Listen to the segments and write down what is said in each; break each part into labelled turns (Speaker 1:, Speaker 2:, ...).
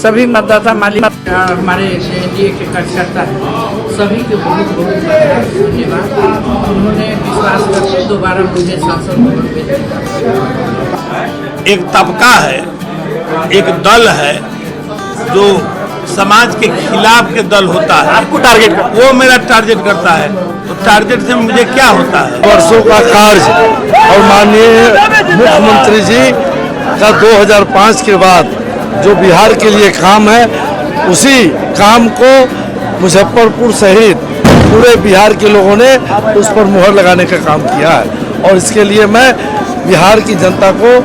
Speaker 1: सभी मतदाता मालिक हमारे एनडीए के कार्यकर्ता सभी के बहुत बहुत धन्यवाद। उन्होंने विश्वास करके दोबारा मुझे सांसद भवन भेजा।
Speaker 2: एक तबका है, एक दल है जो समाज के खिलाफ के दल होता है,
Speaker 3: आपको टारगेट करता है।
Speaker 2: वो मेरा टारगेट करता है। तो टारगेट से मुझे क्या होता है?
Speaker 4: वर्षों का कार्य और माननीय मुख्यमंत्री जी का 2005 के बाद जो बिहार के लिए काम है, उसी काम को मुजफ्फरपुर सहित पूरे बिहार के लोगों ने उस पर मुहर लगाने का काम किया है और इसके लिए मैं बिहार की जनता को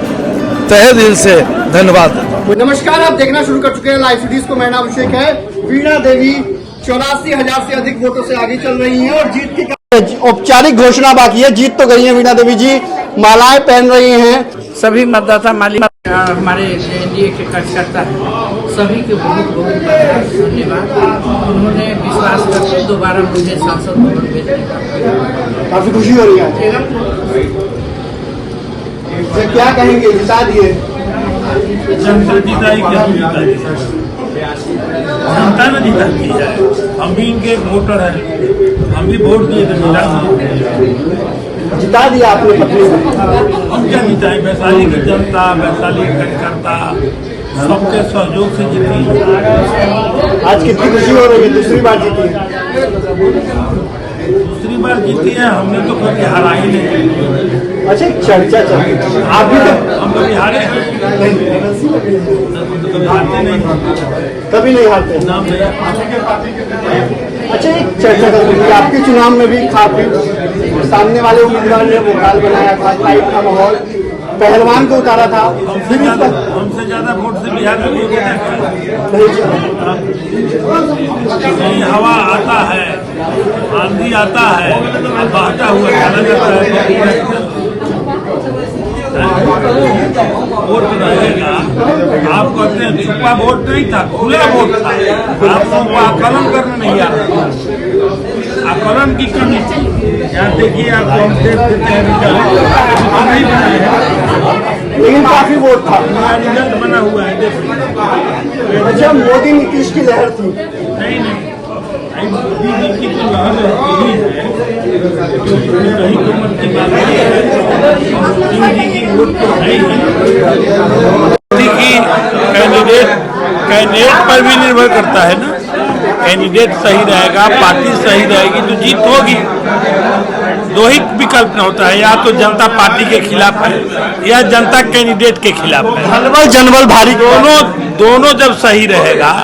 Speaker 4: तहे दिल से धन्यवाद देता हूँ।
Speaker 3: नमस्कार, आप देखना शुरू कर चुके हैं लाइव सीरीज को। मेरा नाम अभिषेक है। वीणा देवी 84,000 से अधिक वोटों से आगे चल रही हैं और जीत की औपचारिक घोषणा बाकी है। जीत तो गई है वीणा देवी जी, मालाएं पहन रही हैं।
Speaker 1: सभी मतदाता मालिक हमारे एनडीए के कार्यकर्ता सभी के बहुत बहुत धन्यवाद। उन्होंने विश्वास करके दोबारा मुझे सांसद भवन भेजा।
Speaker 3: काफी खुशी हो रही है। क्या कहेंगे, जिता दिए?
Speaker 2: जनता जिताई, जनता ने जिता दी है। हम भी इनके वोटर हैं, हम भी वोट दिए तो
Speaker 3: जिता दिया आपने पत्नी को।
Speaker 2: हम क्या जिताए? वैशाली की जनता, वैशाली के कार्यकर्ता सबके सहयोग से जीती।
Speaker 3: आज कितनी खुशी हो रही है? दूसरी बार जीती।
Speaker 2: दूसरी बार जीती है। हमने तो कभी हारा ही नहीं।
Speaker 3: अच्छा, चर्चा चल रही है। आप भी तो
Speaker 2: हम कभी हारे कभी हारते नहीं,
Speaker 3: कभी नहीं हारते।
Speaker 2: नाम
Speaker 3: अच्छा, एक चर्चा कर रही है आपके चुनाव में भी काफी सामने वाले उम्मीदवार ने वोकाल बनाया था, टाइप का माहौल, पहलवान को उतारा था।
Speaker 2: हमसे ज्यादा वोट से बिहार में नहीं। हवा आता है, आंधी आता है, बहता हुआ चला जाता है। वोट रहेगा। आप कहते हैं छुपा वोट नहीं था, खुला वोट था। आप लोगों को आकलन करना नहीं आ रहा। आकलन की कमी थी। यहाँ देखिए, आपको हम देख देते हैं नहीं बनाए हैं,
Speaker 3: लेकिन काफी वोट था।
Speaker 2: रिजल्ट बना हुआ है, देखिए।
Speaker 3: अच्छा, मोदी नीतीश की लहर थी।
Speaker 2: नहीं, मोदी जी की तो लहर रहती ही है, कहीं तो मन की बात नहीं है। मोदी जी की वोट तो है ही। मोदी की कैंडिडेट पर भी निर्भर करता है ना। कैंडिडेट सही रहेगा, पार्टी सही रहेगी तो जीत होगी। दो ही विकल्प न होता है, या तो जनता पार्टी के खिलाफ है या जनता कैंडिडेट के खिलाफ है।
Speaker 3: हलबल जनबल भारी,
Speaker 2: दोनों जब सही रहेगा,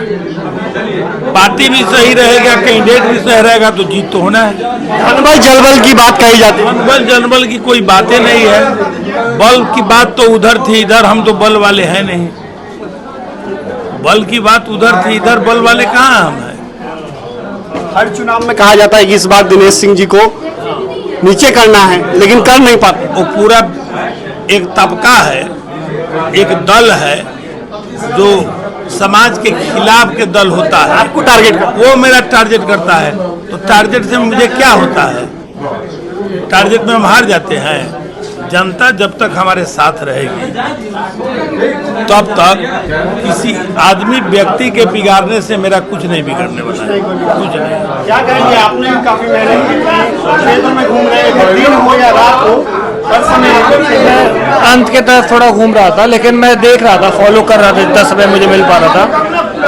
Speaker 2: पार्टी भी सही रहेगा, कैंडिडेट भी सही रहेगा तो जीत तो होना है।
Speaker 3: हलबल जलबल की बात कही जाती है।
Speaker 2: बल जनबल की कोई बातें नहीं है। बल की बात तो उधर थी, इधर हम तो बल वाले हैं नहीं। बल की बात उधर थी, इधर बल वाले कहाँ हम हैं?
Speaker 3: हर चुनाव में कहा जाता है कि इस बार दिनेश सिंह जी को नीचे करना है, लेकिन कर नहीं पाते।
Speaker 2: वो पूरा एक तबका है, एक दल है जो समाज के खिलाफ के दल होता है।
Speaker 3: आपको टारगेट करता है।
Speaker 2: वो मेरा टारगेट करता है। तो टारगेट से मुझे क्या होता है? टारगेट में हम हार जाते हैं। जनता जब तक हमारे साथ रहेगी तब तक किसी आदमी व्यक्ति के बिगाड़ने से मेरा कुछ नहीं बिगड़ने वाला है, कुछ नहीं।
Speaker 3: क्या करेंगे? आपने भी काफी मेहनत की, क्षेत्र में घूम रहे हैं, दिन हो या रात हो, हर समय
Speaker 1: अंत के तरफ थोड़ा घूम रहा था, लेकिन मैं देख रहा था, फॉलो कर रहा था जितना समय मुझे मिल पा रहा था।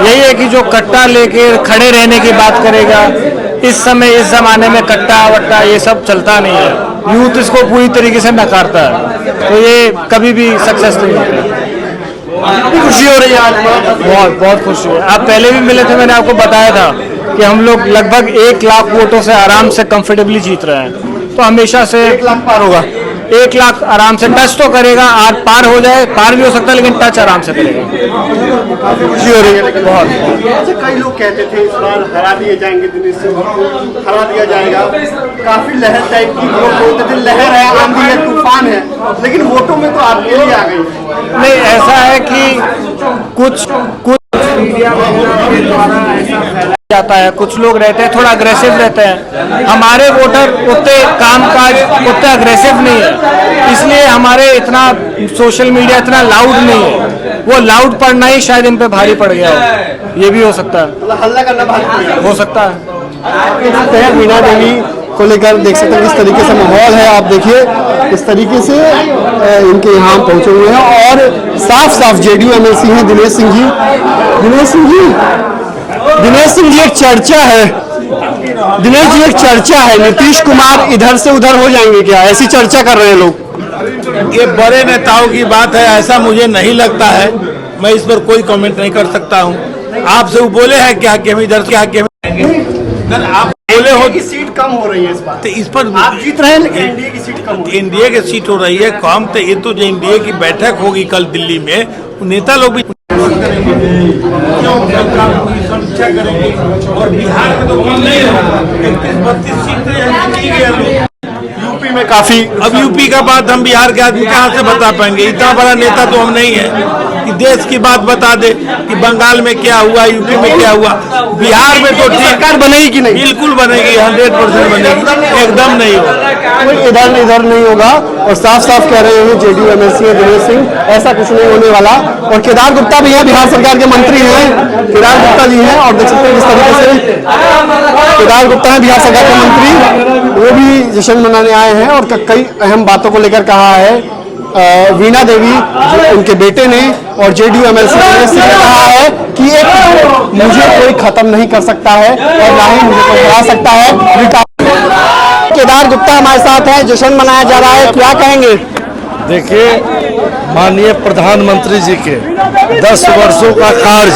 Speaker 1: यही है कि जो कट्टा लेके खड़े रहने की बात करेगा, इस समय इस जमाने में कट्टा वट्टा ये सब चलता नहीं है। यूथ इसको पूरी तरीके से नकारता है, तो ये कभी भी सक्सेस नहीं होता।
Speaker 3: खुशी हो रही है आज?
Speaker 1: बहुत बहुत खुशी है। आप पहले भी मिले थे, मैंने आपको बताया था कि हम लोग लगभग 1 लाख वोटों से आराम से कंफर्टेबली जीत रहे हैं। तो हमेशा से
Speaker 3: 1 लाख पार होगा।
Speaker 1: 1 लाख आराम से टच तो करेगा। आज पार हो जाए, पार भी हो सकता है, लेकिन टच आराम से करेगा।
Speaker 3: काफी खुशी हो रही है। बहुत। अच्छा, कई लोग कहते थे इस बार हरा दिए जाएंगे, दिनेश सिंह को हरा दिया जाएगा। काफी लहर टाइप की लोग बोलते थे, लहर है, आंधी है, तूफान है, लेकिन वोटों में तो आपके लिए आ गई।
Speaker 1: नहीं, ऐसा है कि कुछ मीडिया के द्वारा ऐसा फैलाया जाता है। कुछ लोग रहते हैं थोड़ा अग्रेसिव रहते हैं। हमारे वोटर उतने कामकाज उतने अग्रेसिव नहीं है, इसलिए हमारे इतना सोशल मीडिया इतना लाउड नहीं है। वो लाउड पढ़ना ही शायद इन पे भारी पड़ गया हो, ये भी हो सकता है,
Speaker 3: मतलब हल्ला करना भारी पड़ गया।
Speaker 1: हो सकता है।
Speaker 3: आपके साथ है वीणा देवी को लेकर देख सकते हैं किस तरीके से माहौल है। आप देखिए इस तरीके से इनके यहाँ पहुंचे हुए हैं और साफ साफ जेडीयू एमएलसी हैं दिनेश सिंह जी। दिनेश सिंह जी एक चर्चा है, दिनेश जी एक चर्चा है, नीतीश कुमार इधर से उधर हो जाएंगे क्या, ऐसी चर्चा कर रहे हैं लोग।
Speaker 2: ये बड़े नेताओं की बात है, ऐसा मुझे नहीं लगता है। मैं इस पर कोई कमेंट नहीं कर सकता हूँ। आपसे वो बोले हैं क्या कि हम इधर क्या कि आप बोले हो
Speaker 3: की सीट कम हो रही है इस बार,
Speaker 2: तो इस पर
Speaker 3: आप जीत रहे हैं लेकिन एनडीए की सीट कम हो रही है।
Speaker 2: एनडीए की सीट हो रही है कम, तो ये तो जो एनडीए की बैठक होगी कल दिल्ली में, नेता लोग भी समीक्षा करेंगे और बिहार में तो कम नहीं होगा, 31-32 सीटें
Speaker 3: यूपी में काफी।
Speaker 2: अब यूपी का बात हम बिहार के आदमी कहाँ से बता पाएंगे, इतना बड़ा नेता तो हम नहीं है कि देश की बात बता दे कि बंगाल में क्या हुआ, यूपी में क्या हुआ। बिहार में तो
Speaker 3: सरकार बनेगी कि नहीं?
Speaker 2: बिल्कुल बनेगी, 100% बनेगी, एकदम नहीं होगा,
Speaker 3: कोई इधर नहीं होगा। और साफ साफ कह रहे हैं जेडीयू एमएलसी है दिनेश सिंह, ऐसा कुछ नहीं होने वाला। और केदार गुप्ता भी है, बिहार सरकार के मंत्री हैं, केदार गुप्ता जी हैं, और देख सकते हैं किस तरीके से केदार गुप्ता है बिहार सरकार के मंत्री, वो भी जश्न मनाने आए हैं और कई अहम बातों को लेकर कहा है। वीणा देवी जो उनके बेटे ने और जेडीयू एमएलसी दिनेश सिंह ने कहा है कि एक मुझे कोई खत्म नहीं कर सकता है और ना ही मुझे कोई हरा सकता है। केदार गुप्ता हमारे साथ हैं, जश्न मनाया जा रहा है, क्या कहेंगे?
Speaker 4: देखिए, माननीय प्रधानमंत्री जी के 10 वर्षों का कार्य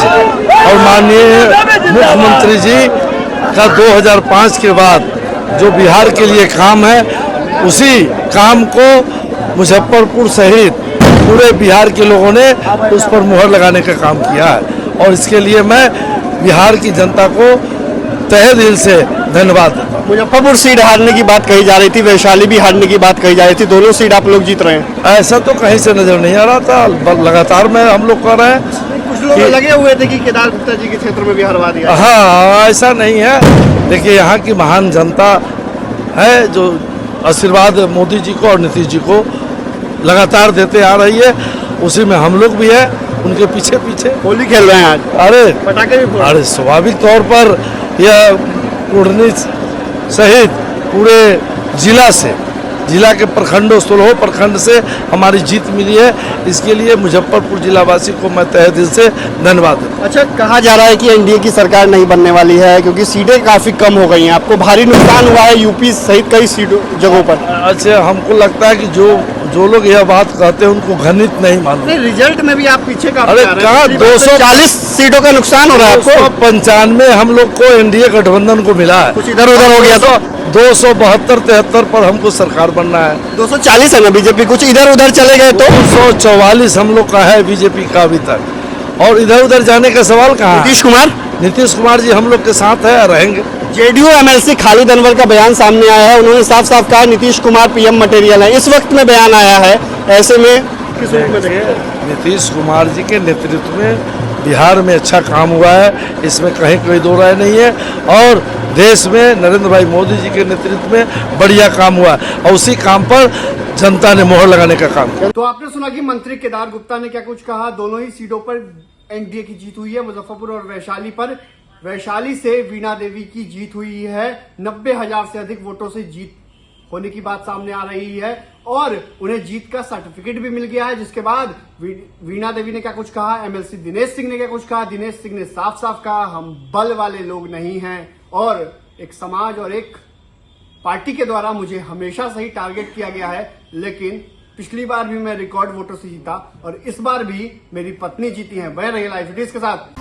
Speaker 4: और माननीय मुख्यमंत्री जी का 2005 के बाद जो बिहार के लिए काम है, उसी काम को मुजफ्फरपुर सहित पूरे बिहार के लोगों ने उस पर मुहर लगाने का काम किया है और इसके लिए मैं बिहार की जनता को तहे दिल से धन्यवाद देता हूँ।
Speaker 3: मुजफ्फरपुर सीट हारने की बात कही जा रही थी, वैशाली भी हारने की बात कही जा रही थी, दोनों सीट आप लोग जीत रहे हैं।
Speaker 4: ऐसा तो कहीं से नजर नहीं आ रहा था, लगातार में हम लोग कर रहे हैं।
Speaker 3: कुछ लोग लगे हुए थे कि केदार गुप्ता जी के क्षेत्र में भी हरवा दिया।
Speaker 4: हाँ, ऐसा नहीं है। देखिए, यहाँ की महान जनता है जो आशीर्वाद मोदी जी को और नीतीश जी को लगातार देते आ रही है, उसी में हम लोग भी है उनके पीछे पीछे।
Speaker 3: होली खेल रहे हैं आज,
Speaker 4: अरे
Speaker 3: पटाखे भी फोड़।
Speaker 4: अरे स्वाभाविक तौर पर यह कुर्नी सहित पूरे जिला के प्रखंडों 16 प्रखंड से हमारी जीत मिली है। इसके लिए मुजफ्फरपुर जिलावासी को मैं तहे दिल से धन्यवाद देता हूं।
Speaker 3: अच्छा, कहा जा रहा है कि एनडीए की सरकार नहीं बनने वाली है क्योंकि सीटें काफी कम हो गई हैं, आपको भारी नुकसान हुआ है यूपी सहित कई जगहों पर।
Speaker 4: अच्छा, हमको लगता है कि जो लोग यह बात कहते हैं उनको घनित नहीं मालूम।
Speaker 3: नहीं, रिजल्ट में भी आप पीछे का।
Speaker 4: अरे कहाँ
Speaker 3: 240 सीटों का नुकसान हो रहा है आपको।
Speaker 4: 295 हम लोग को एनडीए गठबंधन को मिला है,
Speaker 3: कुछ इधर उधर हो गया तो
Speaker 4: 272-73 पर हमको सरकार बनना है।
Speaker 3: 240 है ना बीजेपी, कुछ इधर उधर चले गए तो
Speaker 4: 244 हम लोग का है बीजेपी का अभी तक, और इधर उधर जाने का सवाल कहाँ है? नीतीश कुमार जी हम लोग के साथ है, रहेंगे।
Speaker 3: जेडीयू एमएलसी खालिद अनवर का बयान सामने आया है, उन्होंने साफ साफ कहा नीतीश कुमार पीएम मटेरियल है, इस वक्त में बयान आया है, ऐसे में किस रूप में देखें?
Speaker 4: नीतीश कुमार जी के नेतृत्व में बिहार में अच्छा काम हुआ है, इसमें कहीं कोई दो राय नहीं है, और देश में नरेंद्र भाई मोदी जी के नेतृत्व में बढ़िया काम हुआ है और उसी काम पर जनता ने मोहर लगाने का काम किया।
Speaker 3: तो आपने सुना कि मंत्री केदार गुप्ता ने क्या कुछ कहा। दोनों ही सीटों पर एनडीए की जीत हुई है, मुजफ्फरपुर और वैशाली पर। वैशाली से वीणा देवी की जीत हुई है, 90,000 से अधिक वोटों से जीत होने की बात सामने आ रही है और उन्हें जीत का सर्टिफिकेट भी मिल गया है। जिसके बाद वीणा देवी ने क्या कुछ कहा, एमएलसी दिनेश सिंह ने क्या कुछ कहा। दिनेश सिंह ने साफ साफ कहा, हम बल वाले लोग नहीं हैं और एक समाज और एक पार्टी के द्वारा मुझे हमेशा से ही टारगेट किया गया है, लेकिन पिछली बार भी मैं रिकॉर्ड वोटों से जीता और इस बार भी मेरी पत्नी जीती है। बने रहिए लाइव फिटिस के साथ।